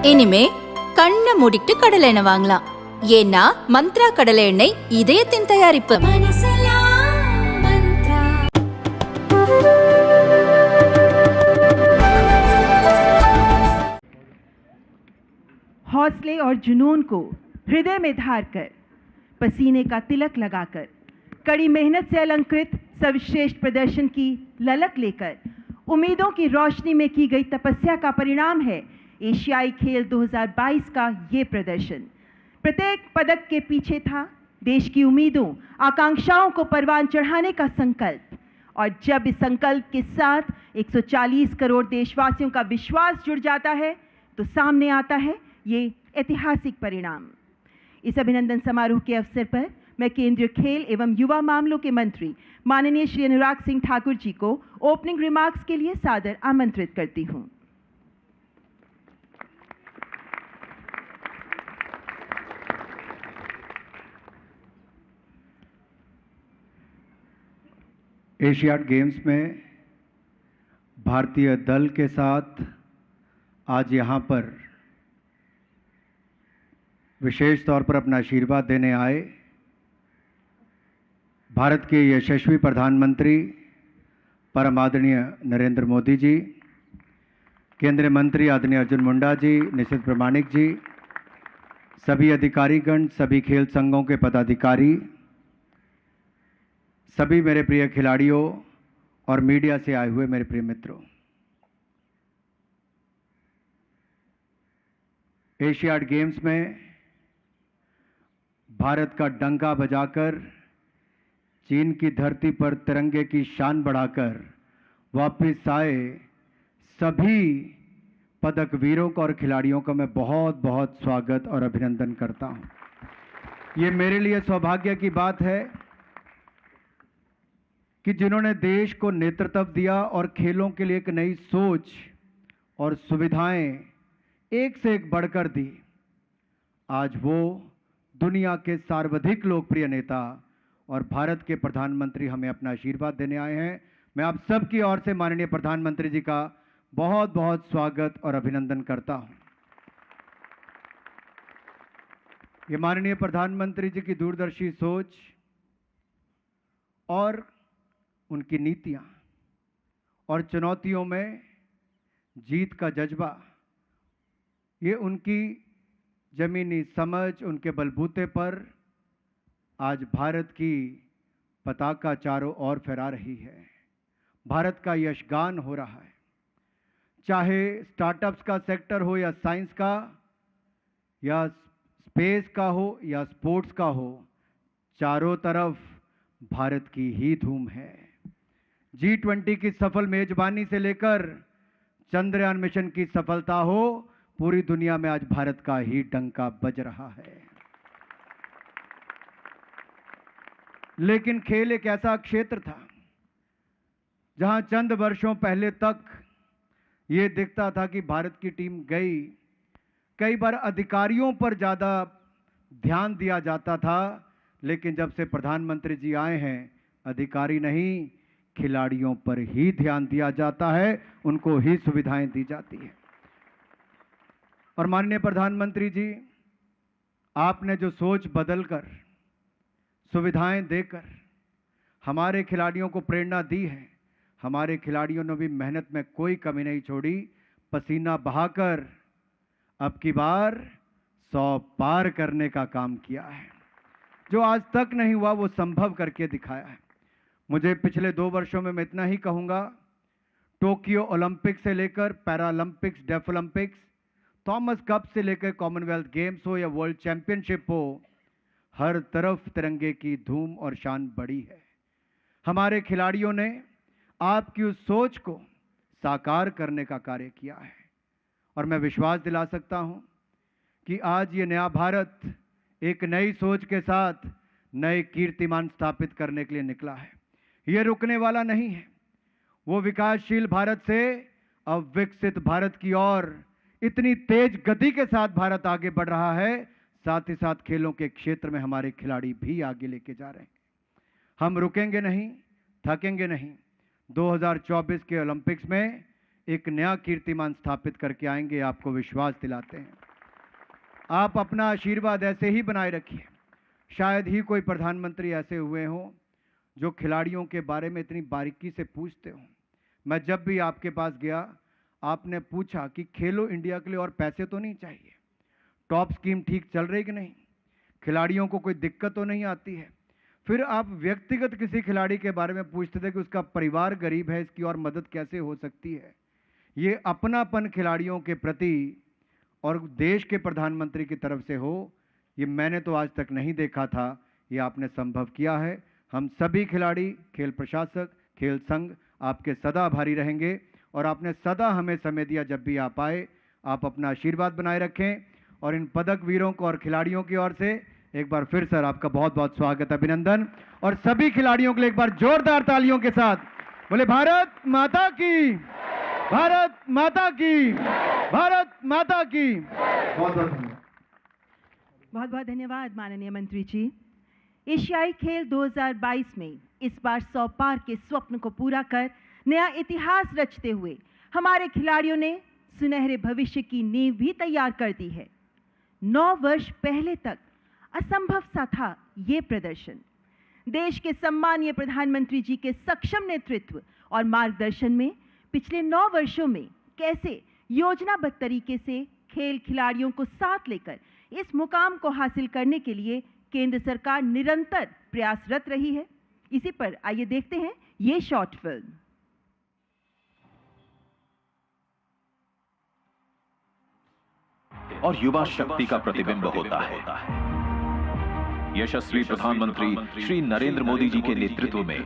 இனிமே கண்ணை மூடிட்டு கடலை எண்ணெய் வாங்கலாம். ஏன்னா மந்த்ரா கடலை எண்ணெய் இதயத்தின் தயாரிப்பு. हौसले और जुनून को हृदय में धार कर, पसीने का तिलक लगाकर, कड़ी मेहनत से अलंकृत सर्वश्रेष्ठ प्रदर्शन की ललक लेकर, उम्मीदों की रोशनी में की गई तपस्या का परिणाम है एशियाई खेल 2022 का ये प्रदर्शन। प्रत्येक पदक के पीछे था देश की उम्मीदों, आकांक्षाओं को परवान चढ़ाने का संकल्प, और जब इस संकल्प के साथ 140 करोड़ देशवासियों का विश्वास जुड़ जाता है तो सामने आता है ये ऐतिहासिक परिणाम। इस अभिनंदन समारोह के अवसर पर मैं केंद्रीय खेल एवं युवा मामलों के मंत्री माननीय श्री अनुराग सिंह ठाकुर जी को ओपनिंग रिमार्क्स के लिए सादर आमंत्रित करती हूं। एशियाड गेम्स में भारतीय दल के साथ आज यहाँ पर विशेष तौर पर अपना आशीर्वाद देने आए भारत के यशस्वी प्रधानमंत्री परम आदरणीय नरेंद्र मोदी जी, केंद्रीय मंत्री आदरणीय अर्जुन मुंडा जी, निशित प्रामाणिक जी, सभी अधिकारीगण, सभी खेल संघों के पदाधिकारी, सभी मेरे प्रिय खिलाड़ियों और मीडिया से आए हुए मेरे प्रिय मित्रों, एशियाड गेम्स में भारत का डंका बजाकर चीन की धरती पर तिरंगे की शान बढ़ाकर वापस आए सभी पदक वीरों का और खिलाड़ियों का मैं बहुत बहुत स्वागत और अभिनंदन करता हूं। ये मेरे लिए सौभाग्य की बात है कि जिन्होंने देश को नेतृत्व दिया और खेलों के लिए एक नई सोच और सुविधाएं एक से एक बढ़कर दी, आज वो दुनिया के सर्वाधिक लोकप्रिय नेता और भारत के प्रधानमंत्री हमें अपना आशीर्वाद देने आए हैं। मैं आप सबकी ओर से माननीय प्रधानमंत्री जी का बहुत बहुत स्वागत और अभिनंदन करता हूं। ये माननीय प्रधानमंत्री जी की दूरदर्शी सोच और उनकी नीतियां और चुनौतियों में जीत का जज्बा, ये उनकी जमीनी समझ, उनके बलबूते पर आज भारत की पताका चारों ओर फहरा रही है। भारत का यशगान हो रहा है, चाहे स्टार्टअप्स का सेक्टर हो या साइंस का या स्पेस का हो या स्पोर्ट्स का हो, चारों तरफ भारत की ही धूम है। G20 की सफल मेजबानी से लेकर चंद्रयान मिशन की सफलता हो, पूरी दुनिया में आज भारत का ही डंका बज रहा है। लेकिन खेल एक ऐसा क्षेत्र था जहां चंद वर्षों पहले तक ये दिखता था कि भारत की टीम गई, कई बार अधिकारियों पर ज्यादा ध्यान दिया जाता था, लेकिन जब से प्रधानमंत्री जी आए हैं, अधिकारी नहीं खिलाड़ियों पर ही ध्यान दिया जाता है, उनको ही सुविधाएं दी जाती है। और माननीय प्रधानमंत्री जी, आपने जो सोच बदलकर, सुविधाएं देकर हमारे खिलाड़ियों को प्रेरणा दी है, हमारे खिलाड़ियों ने भी मेहनत में कोई कमी नहीं छोड़ी, पसीना बहाकर अब की बार 100 पार करने का काम किया है। जो आज तक नहीं हुआ वो संभव करके दिखाया है। मुझे पिछले 2 वर्षों में मैं इतना ही कहूँगा, टोक्यो ओलंपिक से लेकर Paralympics, deaf Olympics, Thomas Cup से लेकर कॉमनवेल्थ गेम्स हो या वर्ल्ड चैंपियनशिप हो, हर तरफ तिरंगे की धूम और शान बढ़ी है। हमारे खिलाड़ियों ने आपकी उस सोच को साकार करने का कार्य किया है, और मैं विश्वास दिला सकता हूं कि आज ये नया भारत एक नई सोच के साथ नए कीर्तिमान स्थापित करने के लिए निकला है। ये रुकने वाला नहीं है। वो विकासशील भारत से अब विकसित भारत की ओर इतनी तेज गति के साथ भारत आगे बढ़ रहा है, साथ ही साथ खेलों के क्षेत्र में हमारे खिलाड़ी भी आगे लेके जा रहे हैं। हम रुकेंगे नहीं, थकेंगे नहीं। 2024 के ओलंपिक्स में एक नया कीर्तिमान स्थापित करके आएंगे, आपको विश्वास दिलाते हैं। आप अपना आशीर्वाद ऐसे ही बनाए रखिए। शायद ही कोई प्रधानमंत्री ऐसे हुए हों जो खिलाड़ियों के बारे में इतनी बारीकी से पूछते हों। मैं जब भी आपके पास गया, आपने पूछा कि खेलो इंडिया के लिए और पैसे तो नहीं चाहिए, टॉप स्कीम ठीक चल रही कि नहीं, खिलाड़ियों को कोई दिक्कत तो नहीं आती है। फिर आप व्यक्तिगत किसी खिलाड़ी के बारे में पूछते थे कि उसका परिवार गरीब है, इसकी और मदद कैसे हो सकती है। ये अपनापन खिलाड़ियों के प्रति और देश के प्रधानमंत्री की तरफ से हो, ये मैंने तो आज तक नहीं देखा था। ये आपने संभव किया है। हम सभी खिलाड़ी, खेल प्रशासक, खेल संघ आपके सदा आभारी रहेंगे और आपने सदा हमें समय दिया। जब भी आप आए, आप अपना आशीर्वाद बनाए रखें। और इन पदक वीरों को और खिलाड़ियों की ओर से एक बार फिर सर आपका बहुत बहुत स्वागत, अभिनंदन। और सभी खिलाड़ियों के लिए एक बार जोरदार तालियों के साथ बोले भारत माता की, भारत माता की, भारत माता की। बहुत बहुत धन्यवाद। बहुत बहुत धन्यवाद माननीय मंत्री जी। एशियाई खेल 2022 में इस बार 100 पार के स्वप्न को पूरा कर नया इतिहास रचते हुए हमारे खिलाड़ियों ने सुनहरे भविष्य की नींव भी तैयार कर दी है। 9 वर्ष पहले तक असंभव सा था ये प्रदर्शन। देश के सम्मानीय प्रधानमंत्री जी के सक्षम नेतृत्व और मार्गदर्शन में पिछले 9 वर्षों में कैसे योजनाबद्ध तरीके से खेल खिलाड़ियों को साथ लेकर इस मुकाम को हासिल करने के लिए केंद्र सरकार निरंतर प्रयासरत रही है। इसी पर आइए देखते हैं ये शॉर्ट फिल्म। और युवा शक्ति का प्रतिबिंब होता है। यशस्वी प्रधानमंत्री श्री नरेंद्र मोदी जी के नेतृत्व में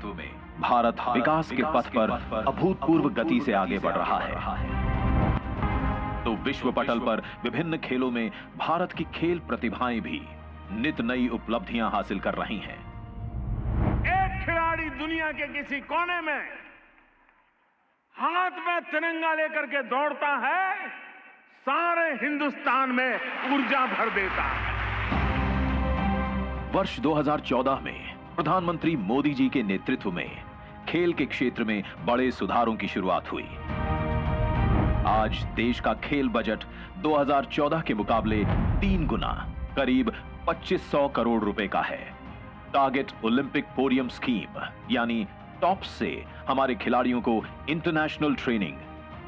भारत विकास के पथ पर अभूतपूर्व गति से आगे बढ़ रहा है। तो विश्व पटल पर विभिन्न खेलों में भारत की खेल प्रतिभाएं भी नित नई उपलब्धियां हासिल कर रही हैं। एक खिलाड़ी दुनिया के किसी कोने में हाथ में तिरंगा लेकर के दौड़ता है, सारे हिंदुस्तान में ऊर्जा भर देता है। वर्ष 2014 में प्रधानमंत्री मोदी जी के नेतृत्व में खेल के क्षेत्र में बड़े सुधारों की शुरुआत हुई। आज देश का खेल बजट 2014 के मुकाबले 3 गुना करीब 2500 करोड़ रुपए का है। टारगेट ओलंपिक पोडियम स्कीम यानी टॉप से हमारे खिलाड़ियों को international training,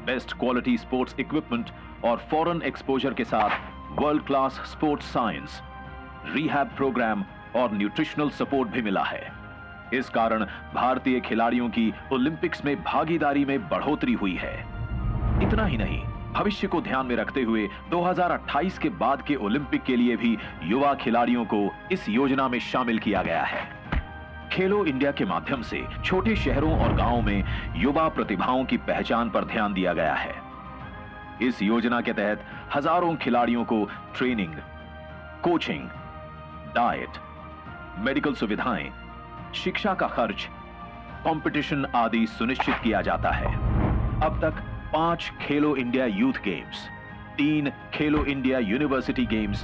best quality sports equipment और फॉरेन एक्सपोजर के साथ world class sports science, rehab programme और न्यूट्रिशनल सपोर्ट भी मिला है। इस कारण भारतीय खिलाड़ियों की ओलंपिक्स में भागीदारी में बढ़ोतरी हुई है। इतना ही नहीं, भविष्य को ध्यान में रखते हुए 2028 के बाद के ओलंपिक के लिए भी युवा खिलाड़ियों को इस योजना में शामिल किया गया है। खेलो इंडिया के माध्यम से छोटे शहरों और गांवों में युवा प्रतिभाओं की पहचान पर ध्यान दिया गया है। इस योजना के तहत हजारों खिलाड़ियों को ट्रेनिंग, कोचिंग, डाइट, मेडिकल सुविधाएं, शिक्षा का खर्च, कंपटीशन आदि सुनिश्चित किया जाता है। अब तक 5 खेलो इंडिया यूथ गेम्स, 3 खेलो इंडिया यूनिवर्सिटी गेम्स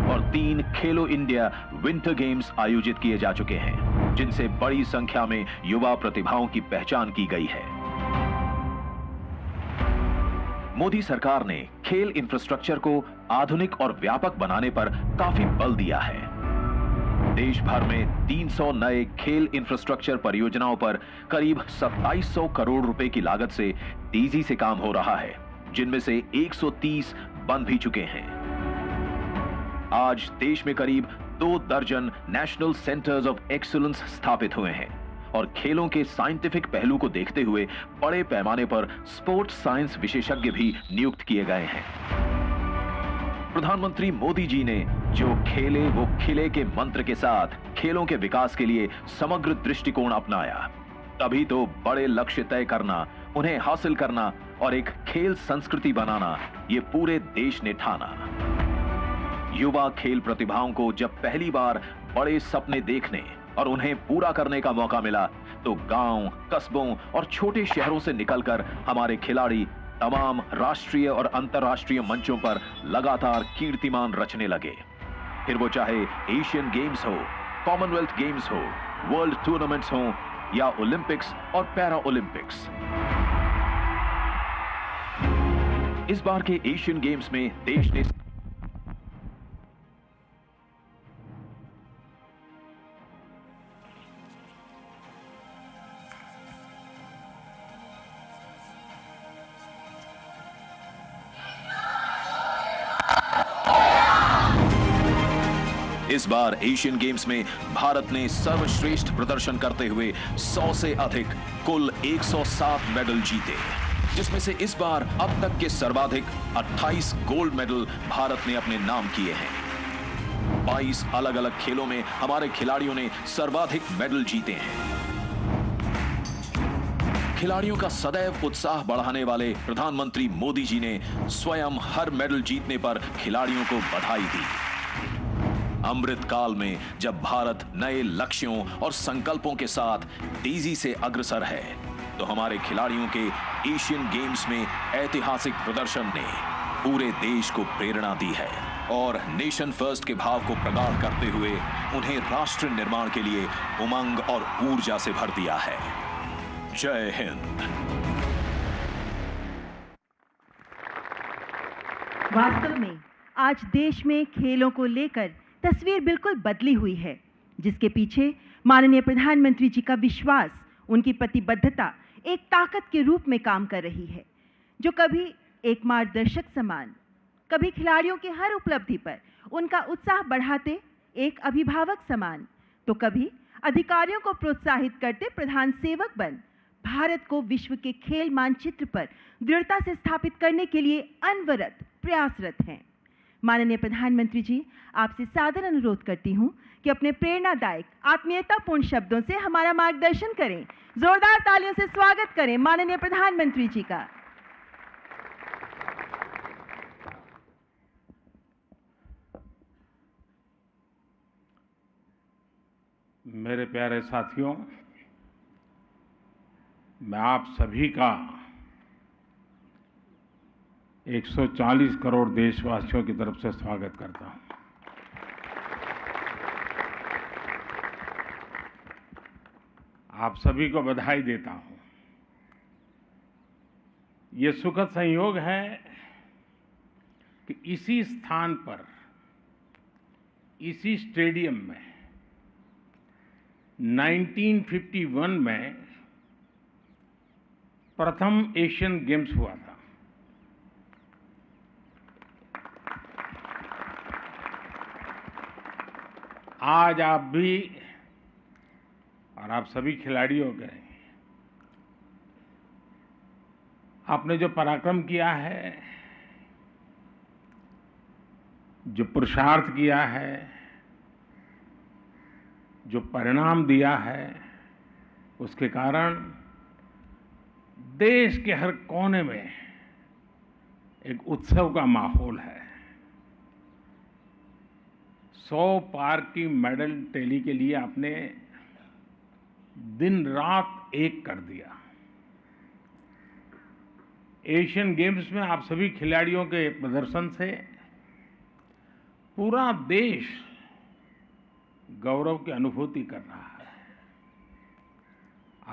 और 3 खेलो इंडिया विंटर गेम्स आयोजित किए जा चुके हैं, जिनसे बड़ी संख्या में युवा प्रतिभाओं की पहचान की गई है। मोदी सरकार ने खेल इंफ्रास्ट्रक्चर को आधुनिक और व्यापक बनाने पर काफी बल दिया है। देश भर में 300 नए खेल इंफ्रास्ट्रक्चर परियोजनाओं पर करीब 2700 करोड़ रुपए की लागत से तेजी से काम हो रहा है, जिनमें से 130 बन भी चुके हैं। आज देश में करीब 2 दर्जन नेशनल सेंटर्स ऑफ एक्सीलेंस स्थापित हुए हैं और खेलों के साइंटिफिक पहलू को देखते हुए बड़े पैमाने पर स्पोर्ट्स साइंस विशेषज्ञ भी नियुक्त किए गए हैं। प्रधानमंत्री मोदी जी ने जो खेले वो खिले के मंत्र के साथ खेलों के विकास के लिए समग्र दृष्टिकोण अपनाया, तभी तो बड़े लक्ष्य तय करना, उन्हें हासिल करना और एक खेल संस्कृति बनाना ये पूरे देश ने ठाना। युवा खेल प्रतिभाओं को जब पहली बार बड़े सपने देखने और उन्हें पूरा करने का मौका मिला, तो गांव, कस्बों और छोटे शहरों से निकलकर हमारे खिलाड़ी तमाम राष्ट्रीय और अंतर्राष्ट्रीय मंचों पर लगातार कीर्तिमान रचने लगे। फिर वो चाहे एशियन गेम्स हो, कॉमनवेल्थ गेम्स हो, वर्ल्ड टूर्नामेंट्स हो, या ओलंपिक्स और पैरा ओलंपिक्स। इस बार के एशियन गेम्स में देश ने इस बार एशियन गेम्स में भारत ने सर्वश्रेष्ठ प्रदर्शन करते हुए 100 से अधिक कुल 107 मेडल जीते, जिसमें से इस बार अब तक के सर्वाधिक 28 गोल्ड मेडल भारत ने अपने नाम किए हैं। 22 अलग अलग खेलों में हमारे खिलाड़ियों ने सर्वाधिक मेडल जीते हैं। खिलाड़ियों का सदैव उत्साह बढ़ाने वाले प्रधानमंत्री मोदी जी ने स्वयं हर मेडल जीतने पर खिलाड़ियों को बधाई दी। अमृत काल में जब भारत नए लक्ष्यों और संकल्पों के साथ तेजी से अग्रसर है, तो हमारे खिलाड़ियों के एशियन गेम्स में ऐतिहासिक प्रदर्शन ने पूरे देश को प्रेरणा दी है और नेशन फर्स्ट के भाव को प्रगाढ़ करते हुए उन्हें राष्ट्र निर्माण के लिए उमंग और ऊर्जा से भर दिया है। जय हिंद। वास्तव में आज देश में खेलों को लेकर तस्वीर बिल्कुल बदली हुई है, जिसके पीछे माननीय प्रधानमंत्री जी का विश्वास, उनकी प्रतिबद्धता एक ताकत के रूप में काम कर रही है, जो कभी एक मार्गदर्शक समान, कभी खिलाड़ियों की हर उपलब्धि पर उनका उत्साह बढ़ाते एक अभिभावक समान, तो कभी अधिकारियों को प्रोत्साहित करते प्रधान सेवक बन भारत को विश्व के खेल मानचित्र पर दृढ़ता से स्थापित करने के लिए अनवरत प्रयासरत हैं। माननीय प्रधानमंत्री जी, आपसे सादर अनुरोध करती हूं कि अपने प्रेरणादायक आत्मीयतापूर्ण शब्दों से हमारा मार्गदर्शन करें। जोरदार तालियों से स्वागत करें माननीय प्रधानमंत्री जी का। मेरे प्यारे साथियों, मैं आप सभी का 140 करोड़ देशवासियों की तरफ से स्वागत करता हूं। आप सभी को बधाई देता हूं। ये सुखद संयोग है कि इसी स्थान पर, इसी स्टेडियम में 1951 में प्रथम एशियन गेम्स हुआ था। आज आप भी और आप सभी खिलाड़ियों के, आपने जो पराक्रम किया है, जो पुरुषार्थ किया है, जो परिणाम दिया है, उसके कारण देश के हर कोने में एक उत्सव का माहौल है। 100 पार की मेडल टैली के लिए आपने दिन रात एक कर दिया। एशियन गेम्स में आप सभी खिलाड़ियों के प्रदर्शन से पूरा देश गौरव की अनुभूति कर रहा है।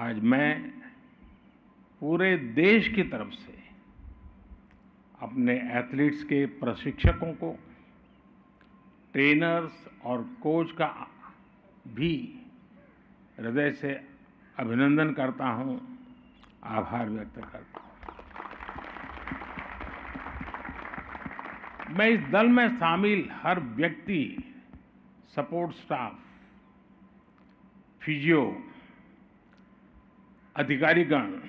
आज मैं पूरे देश की तरफ से अपने एथलीट्स के प्रशिक्षकों को, ट्रेनर्स और कोच का भी हृदय से अभिनंदन करता हूं, आभार व्यक्त करता हूं। मैं इस दल में शामिल हर व्यक्ति, सपोर्ट स्टाफ, फिजियो, अधिकारीगण,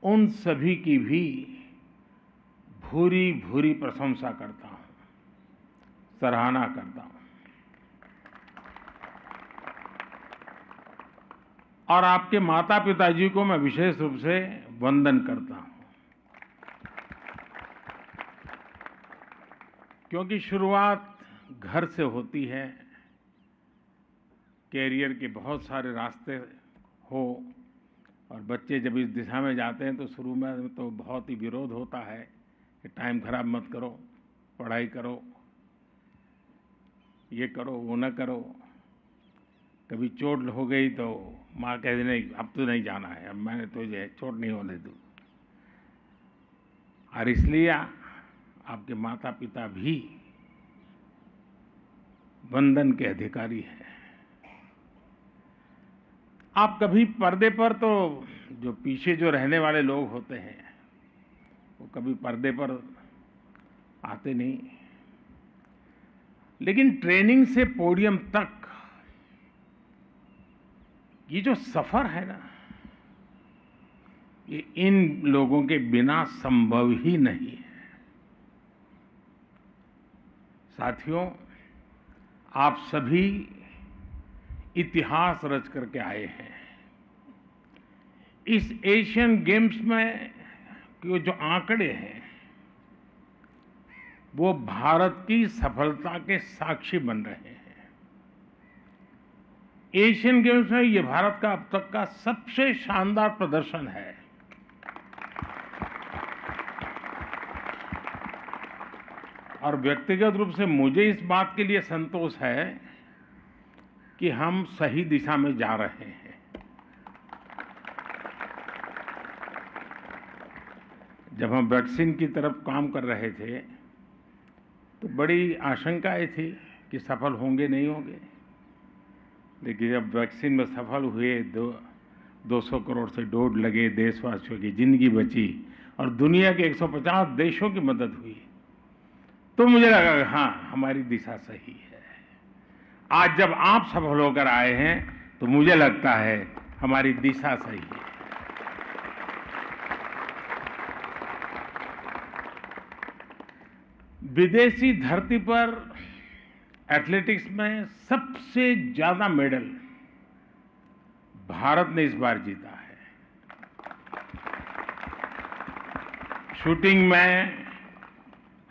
उन सभी की भी भूरी भूरी प्रशंसा करता हूं, सराहना करता हूं। और आपके माता पिताजी को मैं विशेष रूप से वंदन करता हूं, क्योंकि शुरुआत घर से होती है। कैरियर के बहुत सारे रास्ते हो और बच्चे जब इस दिशा में जाते हैं तो शुरू में तो बहुत ही विरोध होता है कि टाइम खराब मत करो, पढ़ाई करो, ये करो, वो न करो। कभी चोट हो गई तो माँ कहती नहीं, अब तो नहीं जाना है, अब मैंने तुझे चोट नहीं होने दूँ। और इसलिए आपके माता पिता भी वंदन के अधिकारी हैं। आप कभी पर्दे पर तो जो पीछे जो रहने वाले लोग होते हैं वो कभी पर्दे पर आते नहीं, लेकिन ट्रेनिंग से पोडियम तक ये जो सफर है ना, ये इन लोगों के बिना संभव ही नहीं है। साथियों, आप सभी इतिहास रच करके आए हैं। इस एशियन गेम्स में जो आंकड़े हैं वो भारत की सफलता के साक्षी बन रहे हैं। एशियन गेम्स में ये भारत का अब तक का सबसे शानदार प्रदर्शन है। और व्यक्तिगत रूप से मुझे इस बात के लिए संतोष है कि हम सही दिशा में जा रहे हैं। जब हम वैक्सीन की तरफ काम कर रहे थे तो बड़ी आशंकाएं थी कि सफल होंगे नहीं होंगे, लेकिन जब वैक्सीन में सफल हुए 200 करोड़ से डोज लगे, देशवासियों की जिंदगी बची और दुनिया के 150 देशों की मदद हुई, तो मुझे लगा कि हाँ, हमारी दिशा सही है। आज जब आप सफल होकर आए हैं तो मुझे लगता है हमारी दिशा सही है। विदेशी धरती पर एथलेटिक्स में सबसे ज्यादा मेडल भारत ने इस बार जीता है। शूटिंग में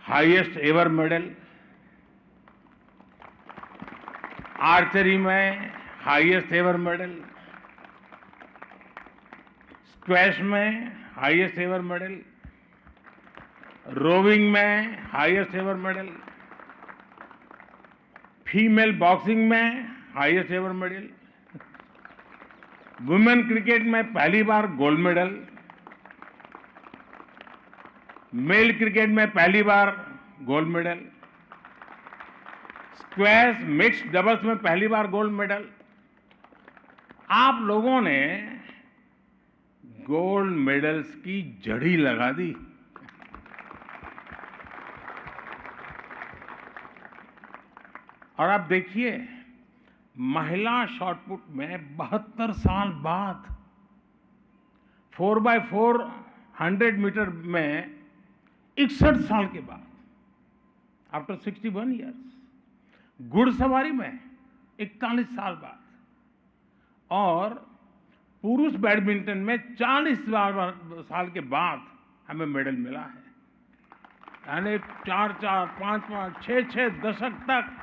हाईएस्ट एवर मेडल, आर्चरी में हाईएस्ट एवर मेडल, स्क्वैश में हाईएस्ट एवर मेडल, रोविंग में highest ever medal, female boxing में highest ever medal, women cricket में पहली बार गोल्ड मेडल, मेल क्रिकेट में पहली बार gold medal, squash mixed doubles में पहली बार गोल्ड मेडल। आप लोगों ने गोल्ड मेडल्स की जड़ी लगा दी। और आप देखिए, महिला शॉटपुट में 72 साल बाद 4x4 100 मीटर में 61 साल के बाद, आफ्टर 61 ईयर्स, घुड़सवारी में 41 साल बाद, और पुरुष बैडमिंटन में 40 साल के बाद हमें मेडल मिला है। यानी 4-4, 5-5, 6-6 दशक तक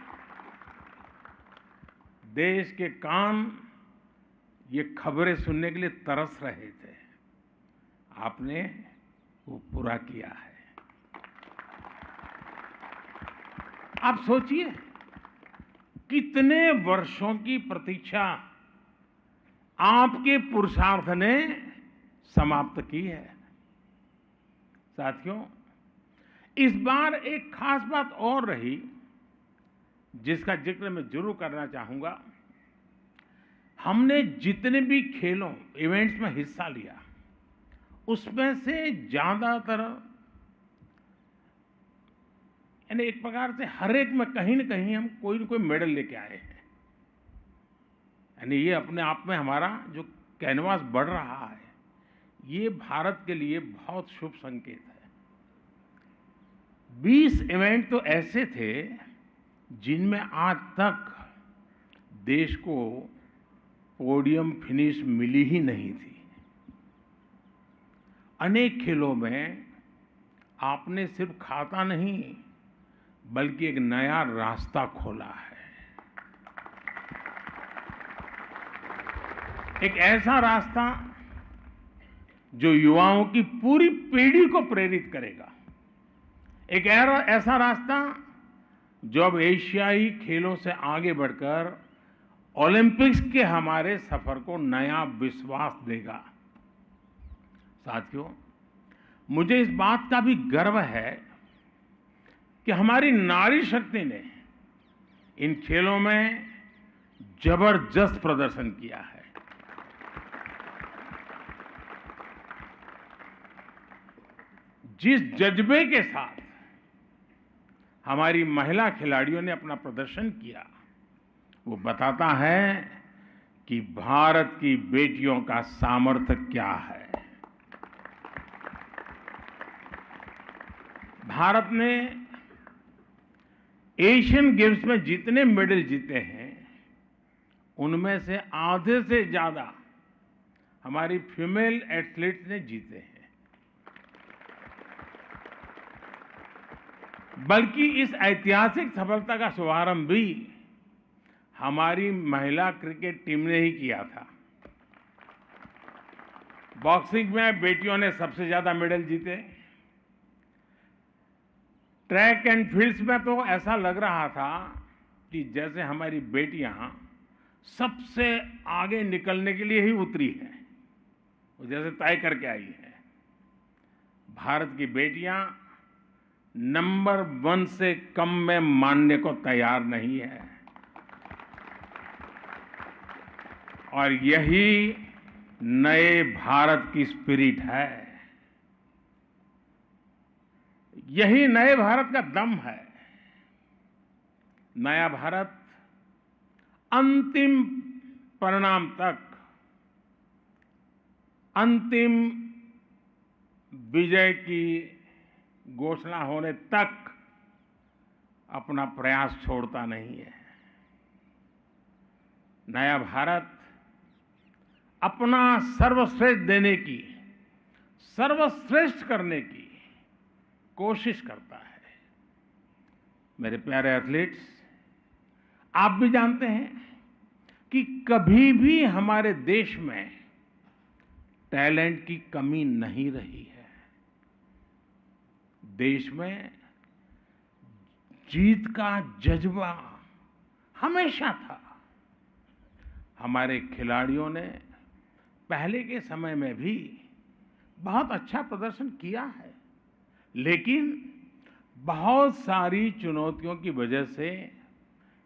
देश के कान ये खबरें सुनने के लिए तरस रहे थे। आपने वो पूरा किया है। आप सोचिए कितने वर्षों की प्रतीक्षा आपके पुरुषार्थ ने समाप्त की है। साथियों, इस बार एक खास बात और रही जिसका जिक्र मैं जरूर करना चाहूंगा। हमने जितने भी खेलों इवेंट्स में हिस्सा लिया, उसमें से ज्यादातर, यानी एक प्रकार से हर एक में कहीं न कहीं हम कोई न कोई मेडल लेके आए हैं। यानी ये अपने आप में हमारा जो कैनवास बढ़ रहा है, ये भारत के लिए बहुत शुभ संकेत है। 20 इवेंट तो ऐसे थे जिनमें आज तक देश को पोडियम फिनिश मिली ही नहीं थी। अनेक खेलों में आपने सिर्फ खाता नहीं बल्कि एक नया रास्ता खोला है। एक ऐसा रास्ता जो युवाओं की पूरी पीढ़ी को प्रेरित करेगा। एक ऐसा रास्ता जो अब एशियाई खेलों से आगे बढ़कर ओलंपिक्स के हमारे सफर को नया विश्वास देगा। साथियों, मुझे इस बात का भी गर्व है कि हमारी नारी शक्ति ने इन खेलों में जबरदस्त प्रदर्शन किया है। जिस जज्बे के साथ हमारी महिला खिलाड़ियों ने अपना प्रदर्शन किया, वो बताता है कि भारत की बेटियों का सामर्थ्य क्या है। भारत ने एशियन गेम्स में जितने मेडल जीते हैं, उनमें से आधे से ज्यादा हमारी फीमेल एथलीट्स ने जीते हैं। बल्कि इस ऐतिहासिक सफलता का शुभारंभ भी हमारी महिला क्रिकेट टीम ने ही किया था। बॉक्सिंग में बेटियों ने सबसे ज्यादा मेडल जीते। ट्रैक एंड फील्ड्स में तो ऐसा लग रहा था कि जैसे हमारी बेटियां सबसे आगे निकलने के लिए ही उतरी हैं, वो जैसे तय करके आई हैं। भारत की बेटियां नंबर 1 से कम में मानने को तैयार नहीं है, और यही नए भारत की स्पिरिट है, यही नए भारत का दम है। नया भारत अंतिम परिणाम तक, अंतिम विजय की घोषणा होने तक अपना प्रयास छोड़ता नहीं है। नया भारत अपना सर्वश्रेष्ठ देने की, सर्वश्रेष्ठ करने की कोशिश करता है। मेरे प्यारे एथलीट्स, आप भी जानते हैं कि कभी भी हमारे देश में टैलेंट की कमी नहीं रही है। देश में जीत का जज्बा हमेशा था। हमारे खिलाड़ियों ने पहले के समय में भी बहुत अच्छा प्रदर्शन किया है, लेकिन बहुत सारी चुनौतियों की वजह से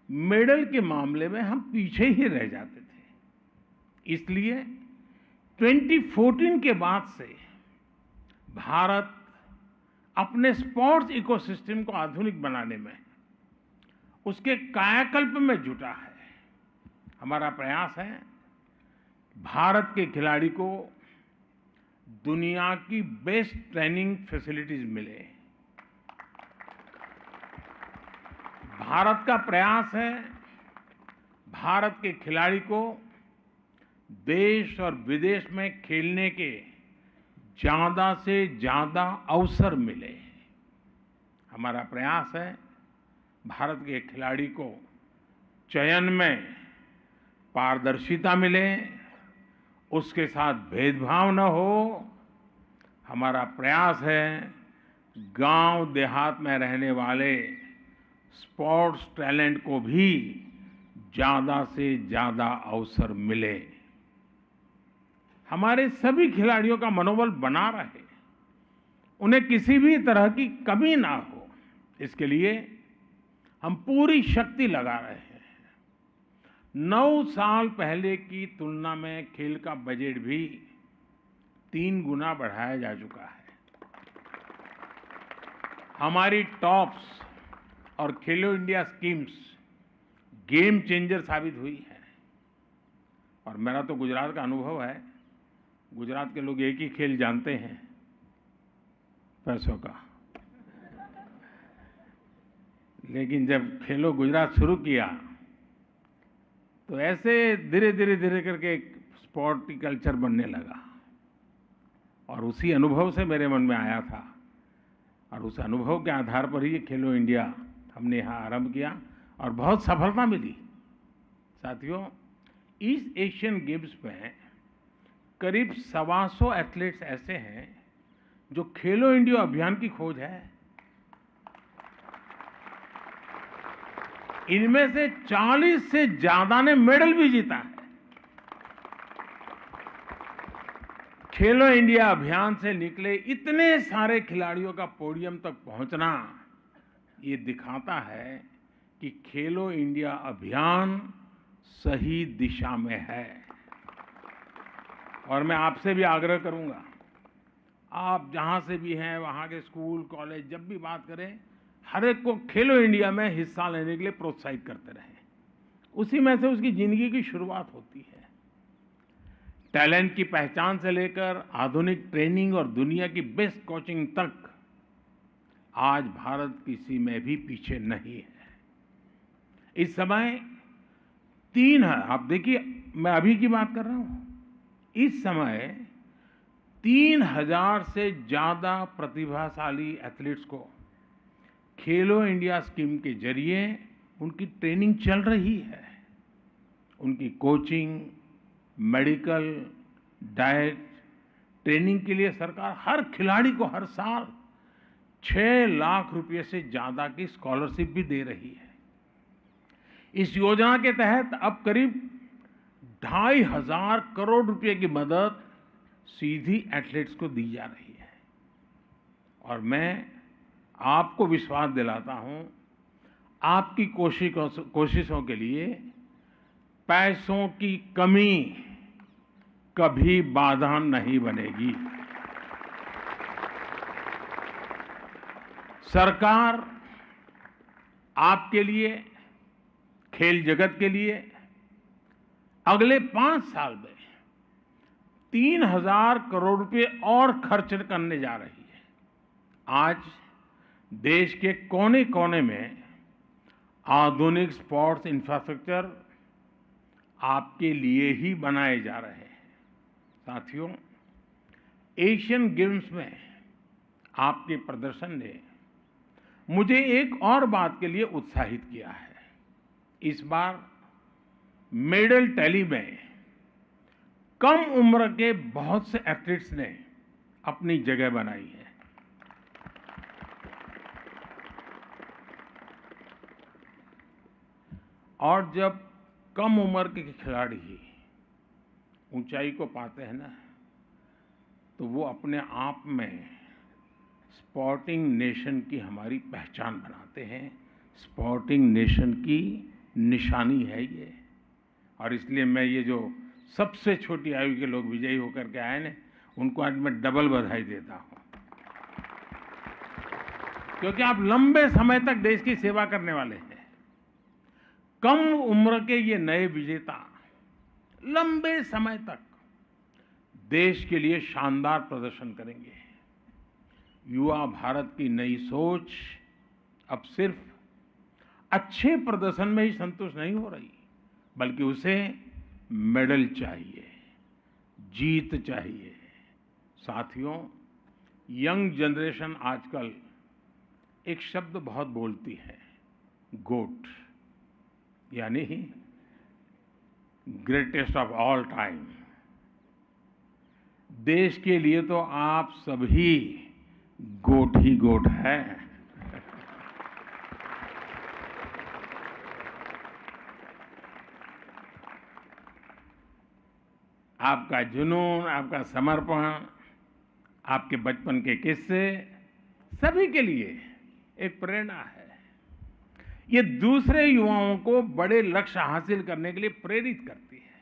मेडल के मामले में हम पीछे ही रह जाते थे। इसलिए 2014 के बाद से भारत अपने स्पोर्ट्स इकोसिस्टम को आधुनिक बनाने में, उसके कायाकल्प में जुटा है। हमारा प्रयास है भारत के खिलाड़ी को दुनिया की बेस्ट ट्रेनिंग फैसिलिटीज मिले। भारत का प्रयास है भारत के खिलाड़ी को देश और विदेश में खेलने के ज्यादा से ज्यादा अवसर मिले। हमारा प्रयास है भारत के खिलाड़ी को चयन में पारदर्शिता मिले, उसके साथ भेदभाव न हो। हमारा प्रयास है गांव देहात में रहने वाले स्पोर्ट्स टैलेंट को भी ज्यादा से ज्यादा अवसर मिले। हमारे सभी खिलाड़ियों का मनोबल बना रहे, उन्हें किसी भी तरह की कमी ना हो, इसके लिए हम पूरी शक्ति लगा रहे हैं। 9 साल पहले की तुलना में खेल का बजट भी 3 गुना बढ़ाया जा चुका है। हमारी टॉप्स और खेलो इंडिया स्कीम्स गेम चेंजर साबित हुई है। और मेरा तो गुजरात का अनुभव है, गुजरात के लोग एक ही खेल जानते हैं, पैसों का। लेकिन जब खेलो गुजरात शुरू किया तो ऐसे धीरे धीरे करके एक स्पोर्ट कल्चर बनने लगा, और उसी अनुभव से मेरे मन में आया था, और उस अनुभव के आधार पर ही खेलो इंडिया हमने यहाँ आरंभ किया और बहुत सफलता मिली। साथियों, इस एशियन गेम्स में करीब 125 एथलीट्स ऐसे हैं जो खेलो इंडिया अभियान की खोज है। इनमें से 40 से ज्यादा ने मेडल भी जीता है। खेलो इंडिया अभियान से निकले इतने सारे खिलाड़ियों का पोडियम तक पहुंचना ये दिखाता है कि खेलो इंडिया अभियान सही दिशा में है। और मैं आपसे भी आग्रह करूंगा, आप जहां से भी हैं, वहां के स्कूल कॉलेज जब भी बात करें, हर एक को खेलो इंडिया में हिस्सा लेने के लिए प्रोत्साहित करते रहें। उसी में से उसकी जिंदगी की शुरुआत होती है। टैलेंट की पहचान से लेकर आधुनिक ट्रेनिंग और दुनिया की बेस्ट कोचिंग तक आज भारत किसी में भी पीछे नहीं है। इस समय आप देखिए, मैं अभी की बात कर रहा हूं, इस समय 3000 से ज्यादा प्रतिभाशाली एथलीट्स को खेलो इंडिया स्कीम के जरिए उनकी ट्रेनिंग चल रही है। उनकी कोचिंग, मेडिकल, डाइट, ट्रेनिंग के लिए सरकार हर खिलाड़ी को हर साल 6 लाख रुपए से ज्यादा की स्कॉलरशिप भी दे रही है। इस योजना के तहत अब करीब 2500 करोड़ रुपए की मदद सीधी एथलीट्स को दी जा रही है। और मैं आपको विश्वास दिलाता हूं, आपकी कोशिशों के लिए पैसों की कमी कभी बाधा नहीं बनेगी। सरकार आपके लिए, खेल जगत के लिए अगले 5 साल में 3000 करोड़ रुपए और खर्च करने जा रही है। आज देश के कोने कोने में आधुनिक स्पोर्ट्स इंफ्रास्ट्रक्चर आपके लिए ही बनाए जा रहे हैं। साथियों, एशियन गेम्स में आपके प्रदर्शन ने मुझे एक और बात के लिए उत्साहित किया है। इस बार मेडल टैली में कम उम्र के बहुत से एथलीट्स ने अपनी जगह बनाई है। और जब कम उम्र के खिलाड़ी ऊंचाई को पाते हैं ना, तो वो अपने आप में स्पोर्टिंग नेशन की हमारी पहचान बनाते हैं। स्पोर्टिंग नेशन की निशानी है ये। और इसलिए मैं ये जो सबसे छोटी आयु के लोग विजयी होकर के आए ने, उनको आज मैं डबल बधाई देता हूं, क्योंकि आप लंबे समय तक देश की सेवा करने वाले हैं। कम उम्र के ये नए विजेता लंबे समय तक देश के लिए शानदार प्रदर्शन करेंगे। युवा भारत की नई सोच अब सिर्फ अच्छे प्रदर्शन में ही संतुष्ट नहीं हो रही, बल्कि उसे मेडल चाहिए, जीत चाहिए। साथियों, यंग जनरेशन आजकल एक शब्द बहुत बोलती है, गोट, यानी ग्रेटेस्ट ऑफ ऑल टाइम। देश के लिए तो आप सभी गोट ही गोट हैं। आपका जुनून, आपका समर्पण, आपके बचपन के किस्से सभी के लिए एक प्रेरणा है। ये दूसरे युवाओं को बड़े लक्ष्य हासिल करने के लिए प्रेरित करती है।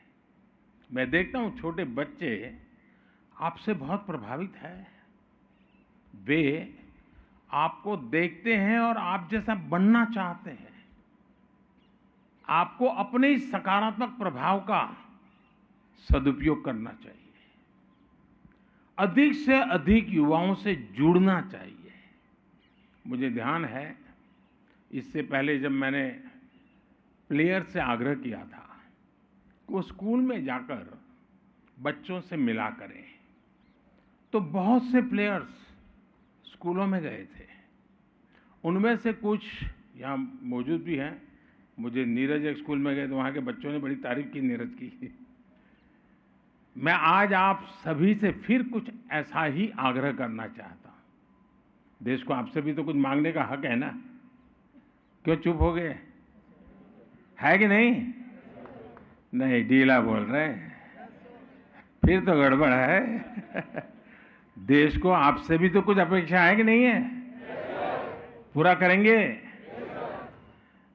मैं देखता हूं छोटे बच्चे आपसे बहुत प्रभावित हैं। वे आपको देखते हैं और आप जैसा बनना चाहते हैं। आपको अपने इस सकारात्मक प्रभाव का सदुपयोग करना चाहिए। अधिक से अधिक युवाओं से जुड़ना चाहिए। मुझे ध्यान है, इससे पहले जब मैंने प्लेयर से आग्रह किया था कि वो स्कूल में जाकर बच्चों से मिला करें, तो बहुत से प्लेयर्स स्कूलों में गए थे। उनमें से कुछ यहाँ मौजूद भी हैं। मुझे नीरज एक स्कूल में गए तो वहाँ के बच्चों ने बड़ी तारीफ की नीरज की। मैं आज आप सभी से फिर कुछ ऐसा ही आग्रह करना चाहता हूँ। देश को आपसे भी तो कुछ मांगने का हक है ना, क्यों चुप हो गए? है कि नहीं? नहीं, ढीला बोल रहे हैं। फिर तो गड़बड़ है। देश को आपसे भी तो कुछ अपेक्षा है कि नहीं है? पूरा करेंगे?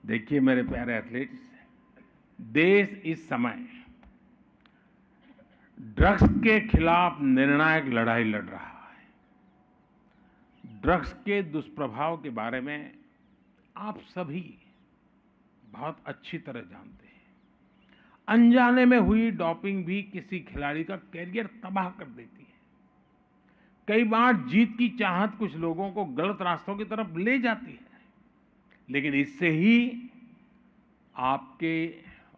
देखिए मेरे प्यारे एथलीट्स, देश इस समय ड्रग्स के खिलाफ निर्णायक लड़ाई लड़ रहा है। ड्रग्स के दुष्प्रभाव के बारे में आप सभी बहुत अच्छी तरह जानते हैं। अनजाने में हुई डोपिंग भी किसी खिलाड़ी का कैरियर तबाह कर देती है। कई बार जीत की चाहत कुछ लोगों को गलत रास्तों की तरफ ले जाती है, लेकिन इससे ही आपके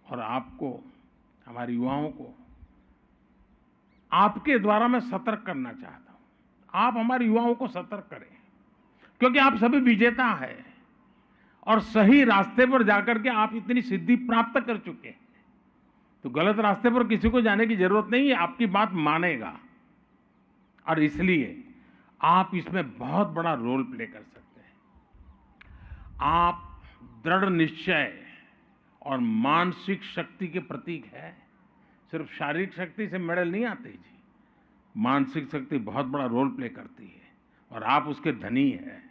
और आपको, हमारे युवाओं को आपके द्वारा मैं सतर्क करना चाहता हूं। आप हमारे युवाओं को सतर्क करें, क्योंकि आप सभी विजेता हैं और सही रास्ते पर जाकर के आप इतनी सिद्धि प्राप्त कर चुके हैं। तो गलत रास्ते पर किसी को जाने की जरूरत नहीं है, आपकी बात मानेगा। और इसलिए आप इसमें बहुत बड़ा रोल प्ले कर सकते हैं। आप दृढ़ निश्चय और मानसिक शक्ति के प्रतीक है। सिर्फ शारीरिक शक्ति से मेडल नहीं आते जी, मानसिक शक्ति बहुत बड़ा रोल प्ले करती है और आप उसके धनी हैं।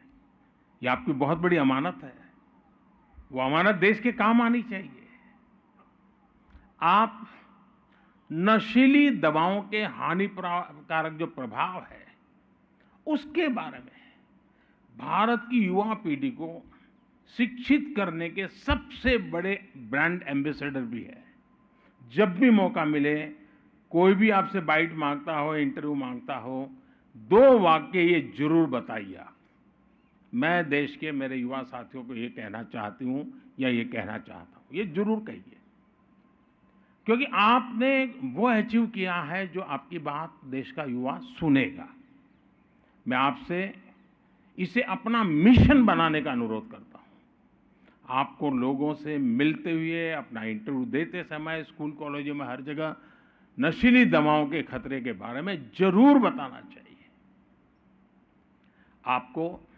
ये आपकी बहुत बड़ी अमानत है, वो अमानत देश के काम आनी चाहिए। आप नशीली दवाओं के हानिकारक जो प्रभाव है उसके बारे में भारत की युवा पीढ़ी को शिक्षित करने के सबसे बड़े ब्रांड एम्बेसडर भी है। जब भी मौका मिले, कोई भी आपसे बाइट मांगता हो, इंटरव्यू मांगता हो, 2 वाक्य ये जरूर बताइए। मैं देश के मेरे युवा साथियों को ये कहना चाहती हूं या ये कहना चाहता हूं, ये जरूर कहिए, क्योंकि आपने वो अचीव किया है जो आपकी बात देश का युवा सुनेगा। मैं आपसे इसे अपना मिशन बनाने का अनुरोध करता हूं। आपको लोगों से मिलते हुए, अपना इंटरव्यू देते समय, स्कूल कॉलेजों में हर जगह नशीली दवाओं के खतरे के बारे में जरूर बताना चाहिए। आपको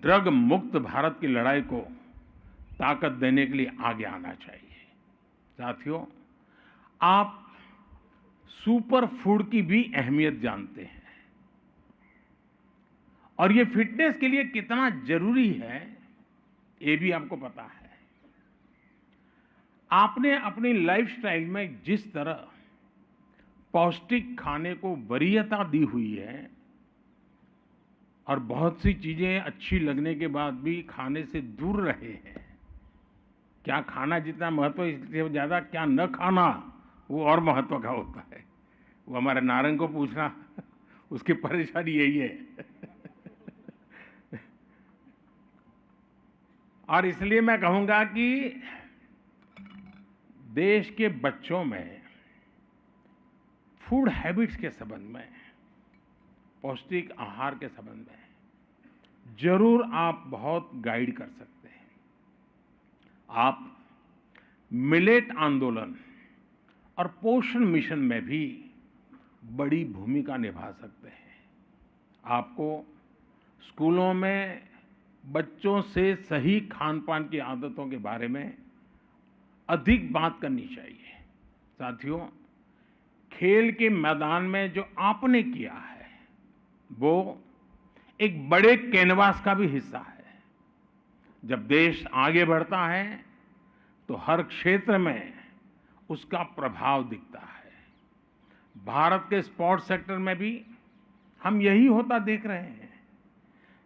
ड्रग मुक्त भारत की लड़ाई को ताकत देने के लिए आगे आना चाहिए। साथियों, आप सुपर फूड की भी अहमियत जानते हैं और ये फिटनेस के लिए कितना जरूरी है ये भी आपको पता है। आपने अपनी लाइफस्टाइल में जिस तरह पौष्टिक खाने को वरीयता दी हुई है और बहुत सी चीजें अच्छी लगने के बाद भी खाने से दूर रहे हैं। क्या खाना जितना महत्व, इससे ज्यादा क्या न खाना वो और महत्व का होता है। वो हमारे नारंग को पूछना, उसकी परेशानी यही है। और इसलिए मैं कहूंगा कि देश के बच्चों में फूड हैबिट्स के संबंध में, पौष्टिक आहार के संबंध में जरूर आप बहुत गाइड कर सकते हैं। आप मिलेट आंदोलन और पोषण मिशन में भी बड़ी भूमिका निभा सकते हैं। आपको स्कूलों में बच्चों से सही खान-पान की आदतों के बारे में अधिक बात करनी चाहिए। साथियों, खेल के मैदान में जो आपने किया है वो एक बड़े कैनवास का भी हिस्सा है। जब देश आगे बढ़ता है तो हर क्षेत्र में उसका प्रभाव दिखता है। भारत के स्पोर्ट्स सेक्टर में भी हम यही होता देख रहे हैं।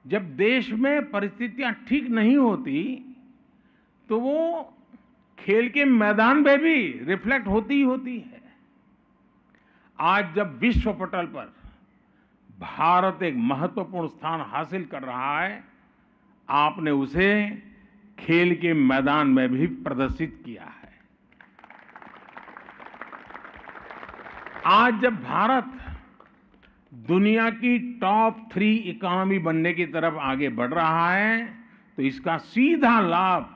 जब देश में परिस्थितियां ठीक नहीं होती तो वो खेल के मैदान में भी रिफ्लेक्ट होती ही होती है। आज जब विश्व पटल पर भारत एक महत्वपूर्ण स्थान हासिल कर रहा है, आपने उसे खेल के मैदान में भी प्रदर्शित किया है। आज जब भारत दुनिया की टॉप 3 इकोनॉमी बनने की तरफ आगे बढ़ रहा है तो इसका सीधा लाभ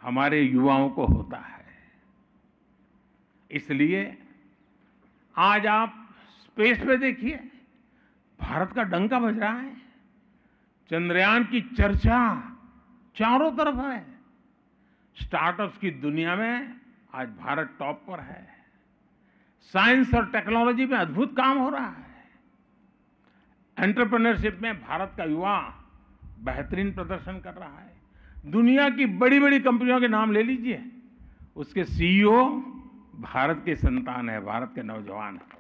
हमारे युवाओं को होता है। इसलिए आज आप स्पेस पे देखिए, भारत का डंका बज रहा है। चंद्रयान की चर्चा चारों तरफ है। स्टार्टअप्स की दुनिया में आज भारत टॉप पर है। साइंस और टेक्नोलॉजी में अद्भुत काम हो रहा है। एंटरप्रेन्योरशिप में भारत का युवा बेहतरीन प्रदर्शन कर रहा है। दुनिया की बड़ी बड़ी कंपनियों के नाम ले लीजिए, उसके सीईओ भारत के संतान है, भारत के नौजवान है।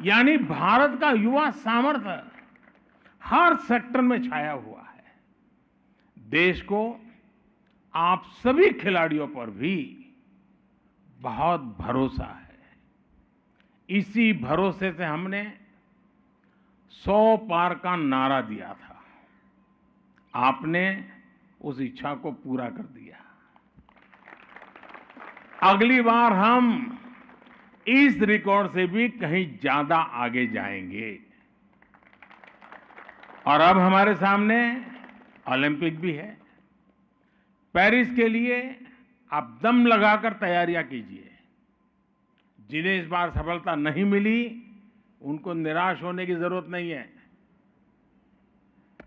यानी भारत का युवा सामर्थ्य हर सेक्टर में छाया हुआ है। देश को आप सभी खिलाड़ियों पर भी बहुत भरोसा है। इसी भरोसे से हमने 100 पार का नारा दिया था। आपने उस इच्छा को पूरा कर दिया। अगली बार हम इस रिकॉर्ड से भी कहीं ज्यादा आगे जाएंगे। और अब हमारे सामने ओलंपिक भी है। पेरिस के लिए आप दम लगाकर तैयारियां कीजिए। जिन्हें इस बार सफलता नहीं मिली, उनको निराश होने की जरूरत नहीं है।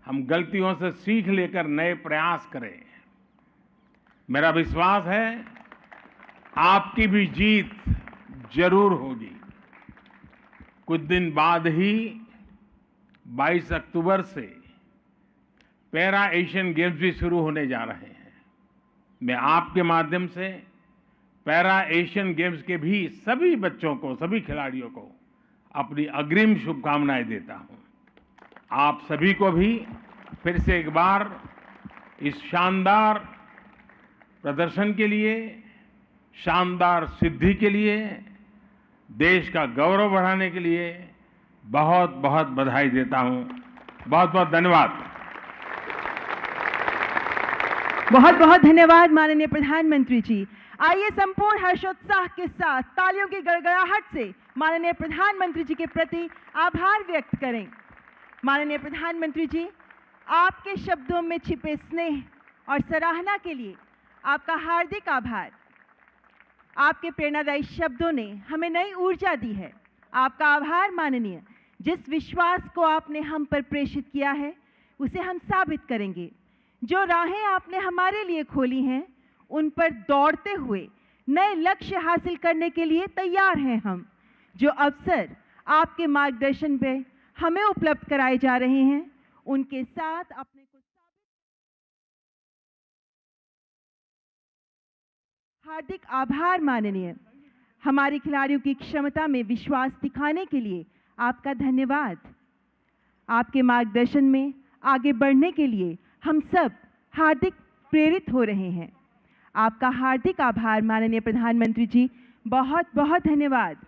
हम गलतियों से सीख लेकर नए प्रयास करें। मेरा विश्वास है आपकी भी जीत जरूर होगी। कुछ दिन बाद ही 22 अक्टूबर से पैरा एशियन गेम्स भी शुरू होने जा रहे हैं। मैं आपके माध्यम से पैरा एशियन गेम्स के भी सभी बच्चों को, सभी खिलाड़ियों को अपनी अग्रिम शुभकामनाएं देता हूं। आप सभी को भी फिर से एक बार इस शानदार प्रदर्शन के लिए, शानदार सिद्धि के लिए, देश का गौरव बढ़ाने के लिए बहुत बहुत बधाई देता हूं। बहुत बहुत धन्यवाद। बहुत बहुत धन्यवाद माननीय प्रधानमंत्री जी। आइए संपूर्ण हर्षोत्साह के साथ तालियों की गड़गड़ाहट से माननीय प्रधानमंत्री जी के प्रति आभार व्यक्त करें। माननीय प्रधानमंत्री जी, आपके शब्दों में छिपे स्नेह और सराहना के लिए आपका हार्दिक आभार। आपके प्रेरणादायी शब्दों ने हमें नई ऊर्जा दी है। आपका आभार माननीय। जिस विश्वास को आपने हम पर प्रेषित किया है, उसे हम साबित करेंगे। जो राहें आपने हमारे लिए खोली हैं, उन पर दौड़ते हुए नए लक्ष्य हासिल करने के लिए तैयार हैं हम। जो अवसर आपके मार्गदर्शन में हमें उपलब्ध कराए जा रहे हैं, उनके साथ अपने को हार्दिक आभार माननीय। हमारे खिलाड़ियों की क्षमता में विश्वास दिखाने के लिए आपका धन्यवाद। आपके मार्गदर्शन में आगे बढ़ने के लिए हम सब हार्दिक प्रेरित हो रहे हैं। आपका हार्दिक आभार माननीय प्रधानमंत्री जी। बहुत बहुत धन्यवाद।